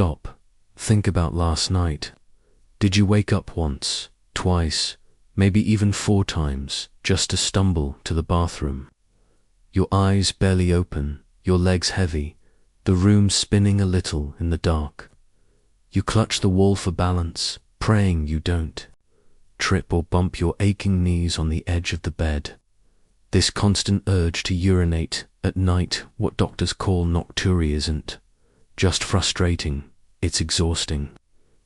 stop. Think about last night. Did you wake up once, twice, maybe even 4 times, just to stumble to the bathroom? Your eyes barely open, your legs heavy, the room spinning a little in the dark. You clutch the wall for balance, praying you don't trip or bump your aching knees on the edge of the bed. This constant urge to urinate at night, what doctors call nocturia, isn't just frustrating, it's exhausting.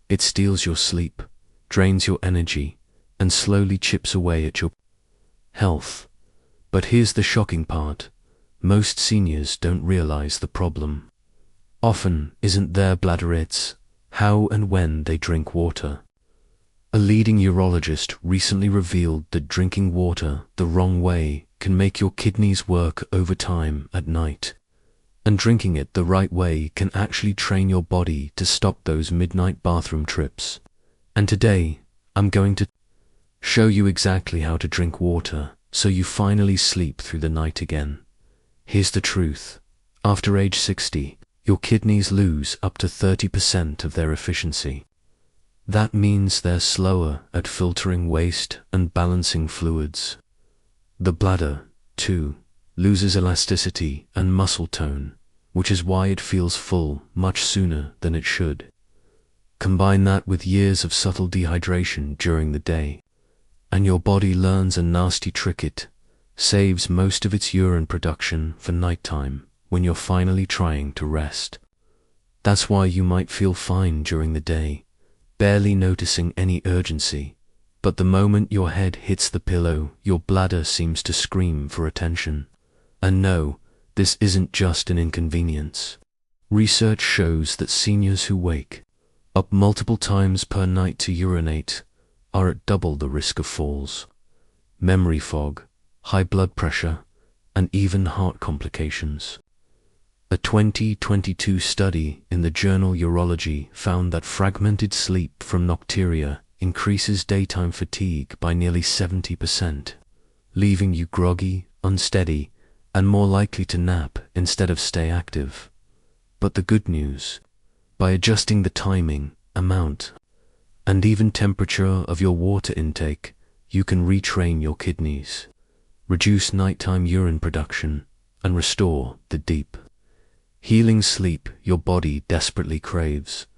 It steals your sleep, drains your energy, and slowly chips away at your health. But here's the shocking part. Most seniors don't realize the problem often isn't their bladder, it's how and when they drink water. A leading urologist recently revealed that drinking water the wrong way can make your kidneys work overtime at night. And drinking it the right way can actually train your body to stop those midnight bathroom trips. And today, I'm going to show you exactly how to drink water so you finally sleep through the night again. Here's the truth. After age 60, your kidneys lose up to 30% of their efficiency. That means they're slower at filtering waste and balancing fluids. The bladder, too, loses elasticity and muscle tone, which is why it feels full much sooner than it should. Combine that with years of subtle dehydration during the day, and your body learns a nasty trick. It saves most of its urine production for nighttime when you're finally trying to rest. That's why you might feel fine during the day, barely noticing any urgency, but the moment your head hits the pillow, your bladder seems to scream for attention. And no, this isn't just an inconvenience. Research shows that seniors who wake up multiple times per night to urinate are at double the risk of falls, memory fog, high blood pressure, and even heart complications. A 2022 study in the journal Urology found that fragmented sleep from nocturia increases daytime fatigue by nearly 70%, leaving you groggy, unsteady, and more likely to nap instead of stay active. But the good news, by adjusting the timing, amount, and even temperature of your water intake, you can retrain your kidneys, reduce nighttime urine production, and restore the deep, healing sleep your body desperately craves.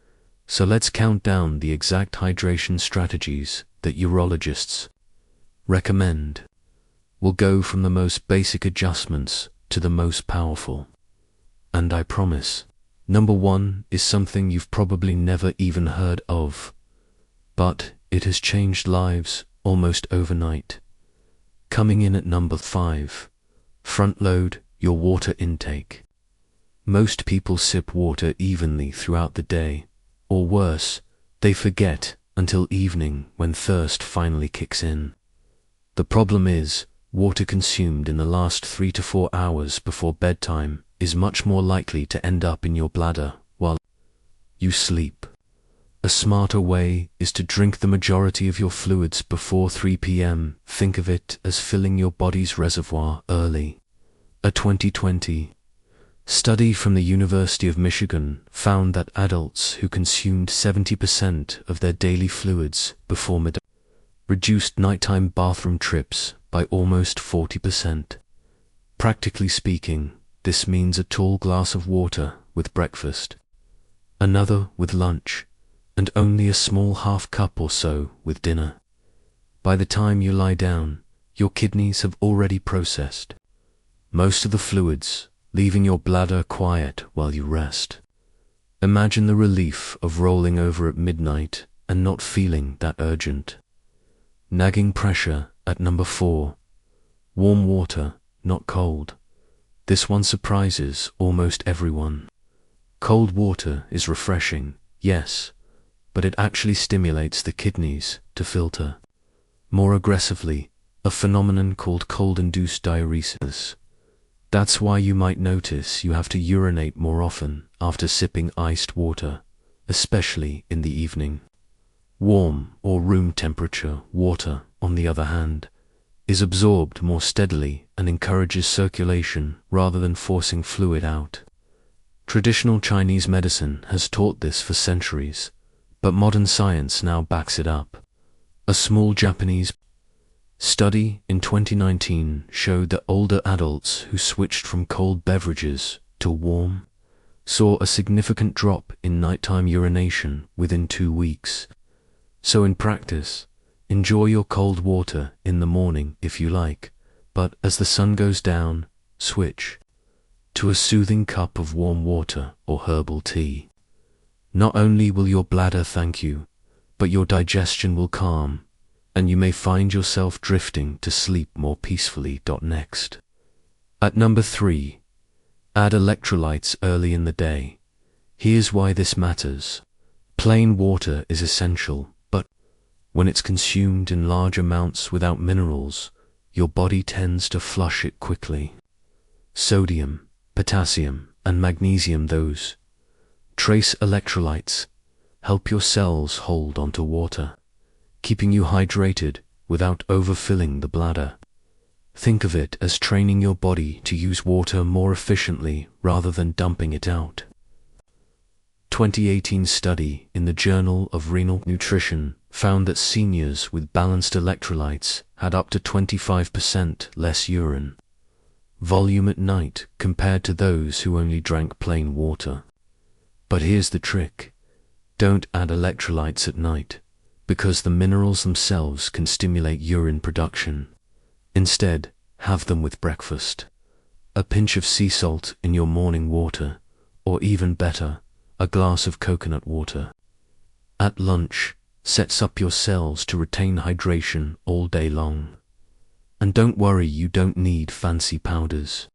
So let's count down the exact hydration strategies that urologists recommend. We'll go from the most basic adjustments to the most powerful. And I promise, number 1 is something you've probably never even heard of, but it has changed lives almost overnight. Coming in at number 5, front load your water intake. Most people sip water evenly throughout the day, or worse, they forget until evening when thirst finally kicks in. The problem is, water consumed in the last 3 to 4 hours before bedtime is much more likely to end up in your bladder while you sleep. A smarter way is to drink the majority of your fluids before 3 p.m. Think of it as filling your body's reservoir early. A 2020 study from the University of Michigan found that adults who consumed 70% of their daily fluids before midnight reduced nighttime bathroom trips by almost 40%. Practically speaking, this means a tall glass of water with breakfast, another with lunch, and only a small half cup or so with dinner. By the time you lie down, your kidneys have already processed most of the fluids, leaving your bladder quiet while you rest. Imagine the relief of rolling over at midnight and not feeling that urgent, nagging pressure. At number 4, warm water, not cold. This one surprises almost everyone. Cold water is refreshing, yes, but it actually stimulates the kidneys to filter more aggressively, a phenomenon called cold-induced diuresis. That's why you might notice you have to urinate more often after sipping iced water, especially in the evening. Warm or room temperature water, on the other hand, is absorbed more steadily and encourages circulation rather than forcing fluid out. Traditional Chinese medicine has taught this for centuries, but modern science now backs it up. A small Japanese study in 2019 showed that older adults who switched from cold beverages to warm saw a significant drop in nighttime urination within 2 weeks. So in practice, enjoy your cold water in the morning if you like, but as the sun goes down, switch to a soothing cup of warm water or herbal tea. Not only will your bladder thank you, but your digestion will calm, and you may find yourself drifting to sleep more peacefully. Next. At number 3, add electrolytes early in the day. Here's why this matters. Plain water is essential, but when it's consumed in large amounts without minerals, your body tends to flush it quickly. Sodium, potassium, and magnesium, those trace electrolytes, help your cells hold onto water, keeping you hydrated without overfilling the bladder. Think of it as training your body to use water more efficiently rather than dumping it out. 2018 study in the Journal of Renal Nutrition found that seniors with balanced electrolytes had up to 25% less urine volume at night compared to those who only drank plain water. But here's the trick. Don't add electrolytes at night, because the minerals themselves can stimulate urine production. Instead, have them with breakfast. A pinch of sea salt in your morning water, or even better, a glass of coconut water. At lunch, sets up your cells to retain hydration all day long. And don't worry, you don't need fancy powders.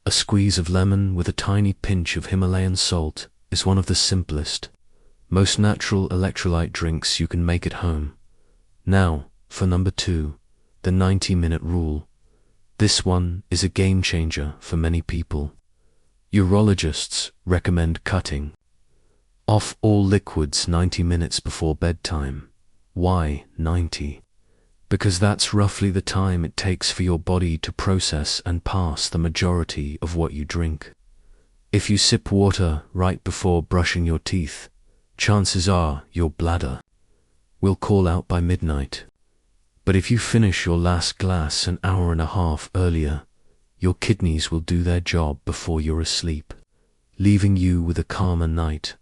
A squeeze of lemon with a tiny pinch of Himalayan salt is one of the simplest, most natural electrolyte drinks you can make at home. Now, for number 2, the 90-minute rule. This one is a game changer for many people. Urologists recommend cutting off all liquids 90 minutes before bedtime. Why 90? Because that's roughly the time it takes for your body to process and pass the majority of what you drink. If you sip water right before brushing your teeth, chances are your bladder will call out by midnight. But if you finish your last glass an hour and a half earlier, your kidneys will do their job before you're asleep, leaving you with a calmer night.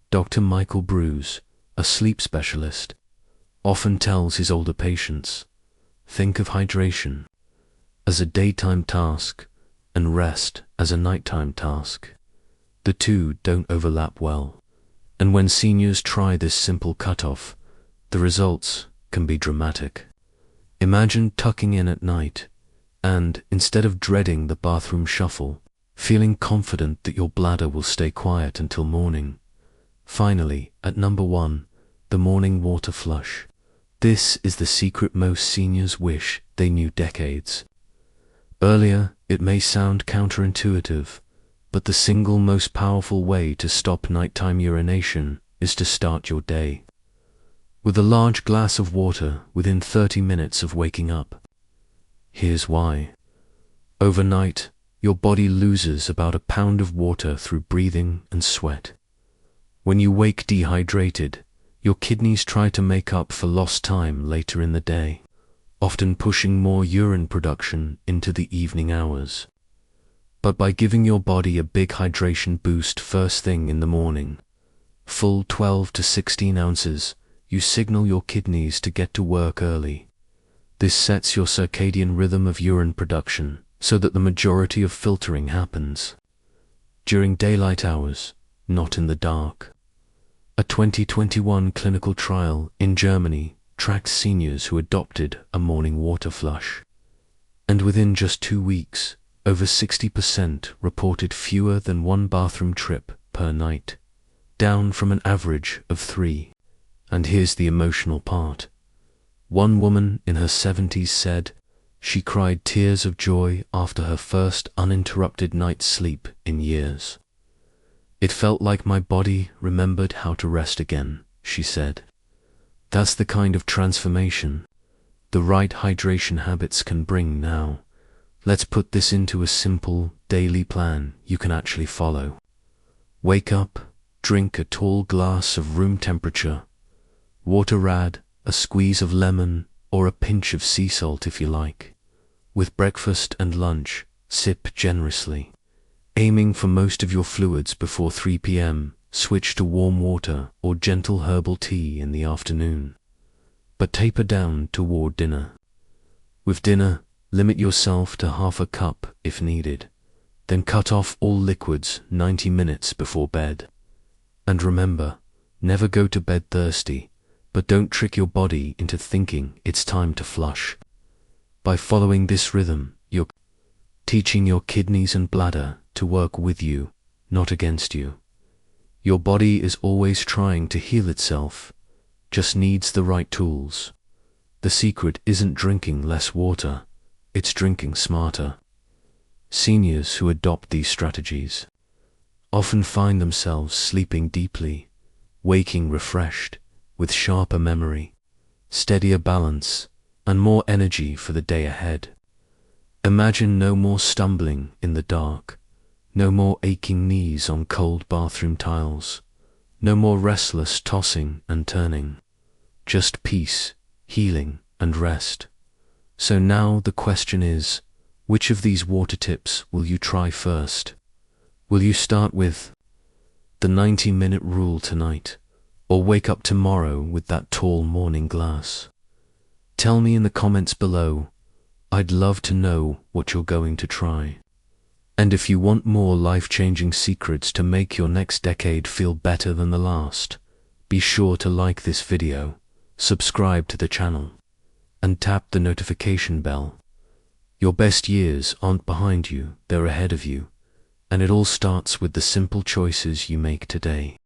Dr. Michael Bruce, a sleep specialist, often tells his older patients, think of hydration as a daytime task and rest as a nighttime task. The two don't overlap well, and when seniors try this simple cutoff, the results can be dramatic. Imagine tucking in at night and, instead of dreading the bathroom shuffle, feeling confident that your bladder will stay quiet until morning. Finally, at number 1, the morning water flush. This is the secret most seniors wish they knew decades earlier. It may sound counterintuitive, but the single most powerful way to stop nighttime urination is to start your day with a large glass of water within 30 minutes of waking up. Here's why. Overnight, your body loses about a pound of water through breathing and sweat. When you wake dehydrated, your kidneys try to make up for lost time later in the day, often pushing more urine production into the evening hours. But by giving your body a big hydration boost first thing in the morning, full 12 to 16 ounces, you signal your kidneys to get to work early. This sets your circadian rhythm of urine production so that the majority of filtering happens during daylight hours, not in the dark. A 2021 clinical trial in Germany tracked seniors who adopted a morning water flush, and within just 2 weeks, over 60% reported fewer than 1 bathroom trip per night, down from an average of 3. And here's the emotional part. One woman in her 70s said she cried tears of joy after her first uninterrupted night's sleep in years. It felt like my body remembered how to rest again, she said. That's the kind of transformation the right hydration habits can bring now. Let's put this into a simple daily plan you can actually follow. Wake up, drink a tall glass of room temperature water, add a squeeze of lemon or a pinch of sea salt if you like. With breakfast and lunch, sip generously. Aiming for most of your fluids before 3 p.m., switch to warm water or gentle herbal tea in the afternoon. But taper down toward dinner. With dinner, limit yourself to half a cup if needed. Then cut off all liquids 90 minutes before bed. And remember, never go to bed thirsty, but don't trick your body into thinking it's time to flush. By following this rhythm, you're teaching your kidneys and bladder to work with you, not against you. Your body is always trying to heal itself, just needs the right tools. The secret isn't drinking less water, it's drinking smarter. Seniors who adopt these strategies often find themselves sleeping deeply, waking refreshed, with sharper memory, steadier balance, and more energy for the day ahead. Imagine no more stumbling in the dark, no more aching knees on cold bathroom tiles, no more restless tossing and turning, just peace, healing, and rest. So now the question is, which of these water tips will you try first? Will you start with the 90-minute rule tonight, or wake up tomorrow with that tall morning glass? Tell me in the comments below. I'd love to know what you're going to try. And if you want more life-changing secrets to make your next decade feel better than the last, be sure to like this video, subscribe to the channel, and tap the notification bell. Your best years aren't behind you, they're ahead of you, and it all starts with the simple choices you make today.